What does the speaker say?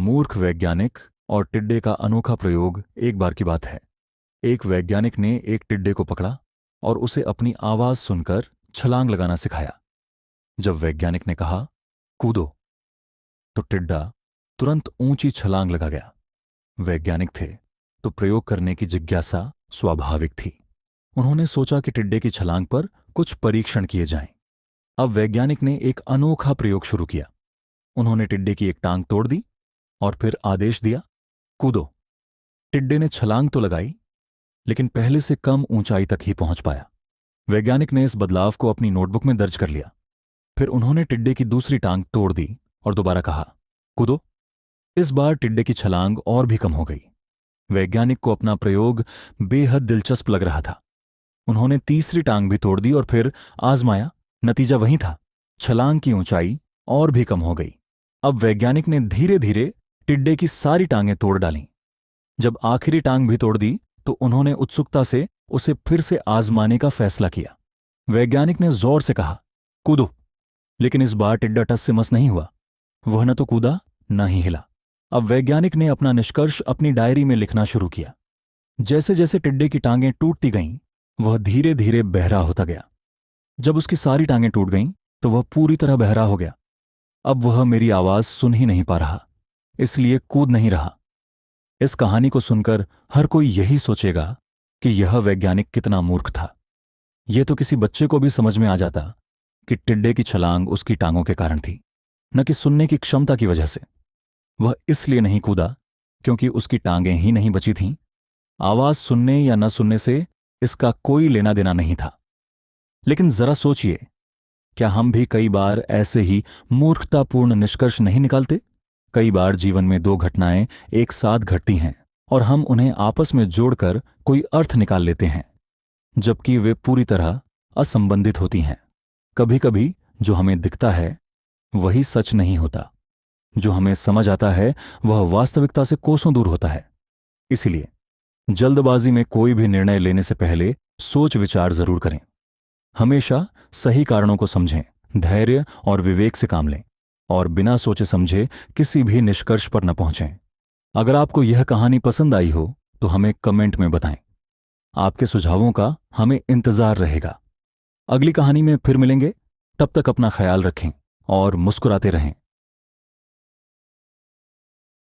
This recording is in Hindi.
मूर्ख वैज्ञानिक और टिड्डे का अनोखा प्रयोग। एक बार की बात है, एक वैज्ञानिक ने एक टिड्डे को पकड़ा और उसे अपनी आवाज सुनकर छलांग लगाना सिखाया। जब वैज्ञानिक ने कहा, कूदो, तो टिड्डा तुरंत ऊंची छलांग लगा गया। वैज्ञानिक थे तो प्रयोग करने की जिज्ञासा स्वाभाविक थी। उन्होंने सोचा कि टिड्डे की छलांग पर कुछ परीक्षण किए जाएं। अब वैज्ञानिक ने एक अनोखा प्रयोग शुरू किया। उन्होंने टिड्डे की एक टांग तोड़ दी और फिर आदेश दिया, कूदो। टिड्डे ने छलांग तो लगाई, लेकिन पहले से कम ऊंचाई तक ही पहुंच पाया। वैज्ञानिक ने इस बदलाव को अपनी नोटबुक में दर्ज कर लिया। फिर उन्होंने टिड्डे की दूसरी टांग तोड़ दी और दोबारा कहा, कूदो। इस बार टिड्डे की छलांग और भी कम हो गई। वैज्ञानिक को अपना प्रयोग बेहद दिलचस्प लग रहा था। उन्होंने तीसरी टांग भी तोड़ दी और फिर आजमाया। नतीजा वही था, छलांग की ऊंचाई और भी कम हो गई। अब वैज्ञानिक ने धीरे धीरे टिड्डे की सारी टांगें तोड़ डालीं। जब आखिरी टांग भी तोड़ दी तो उन्होंने उत्सुकता से उसे फिर से आजमाने का फैसला किया। वैज्ञानिक ने जोर से कहा, कूदो। लेकिन इस बार टिड्डा टस से मस नहीं हुआ। वह न तो कूदा न ही हिला। अब वैज्ञानिक ने अपना निष्कर्ष अपनी डायरी में लिखना शुरू किया। जैसे जैसे टिड्डे की टांगें टूटती गईं, वह धीरे धीरे बहरा होता गया। जब उसकी सारी टांगें टूट गईं तो वह पूरी तरह बहरा हो गया। अब वह मेरी आवाज सुन ही नहीं पा रहा, इसलिए कूद नहीं रहा। इस कहानी को सुनकर हर कोई यही सोचेगा कि यह वैज्ञानिक कितना मूर्ख था। यह तो किसी बच्चे को भी समझ में आ जाता कि टिड्डे की छलांग उसकी टांगों के कारण थी, न कि सुनने की क्षमता की वजह से। वह इसलिए नहीं कूदा क्योंकि उसकी टांगें ही नहीं बची थीं। आवाज सुनने या न सुनने से इसका कोई लेना देना नहीं था। लेकिन जरा सोचिए, क्या हम भी कई बार ऐसे ही मूर्खतापूर्ण निष्कर्ष नहीं निकालते? कई बार जीवन में दो घटनाएं एक साथ घटती हैं और हम उन्हें आपस में जोड़कर कोई अर्थ निकाल लेते हैं, जबकि वे पूरी तरह असंबंधित होती हैं। कभी कभी जो हमें दिखता है वही सच नहीं होता। जो हमें समझ आता है वह वास्तविकता से कोसों दूर होता है। इसलिए जल्दबाजी में कोई भी निर्णय लेने से पहले सोच विचार जरूर करें। हमेशा सही कारणों को समझें, धैर्य और विवेक से काम लें और बिना सोचे समझे किसी भी निष्कर्ष पर न पहुंचें। अगर आपको यह कहानी पसंद आई हो तो हमें कमेंट में बताएं। आपके सुझावों का हमें इंतजार रहेगा। अगली कहानी में फिर मिलेंगे। तब तक अपना ख्याल रखें और मुस्कुराते रहें।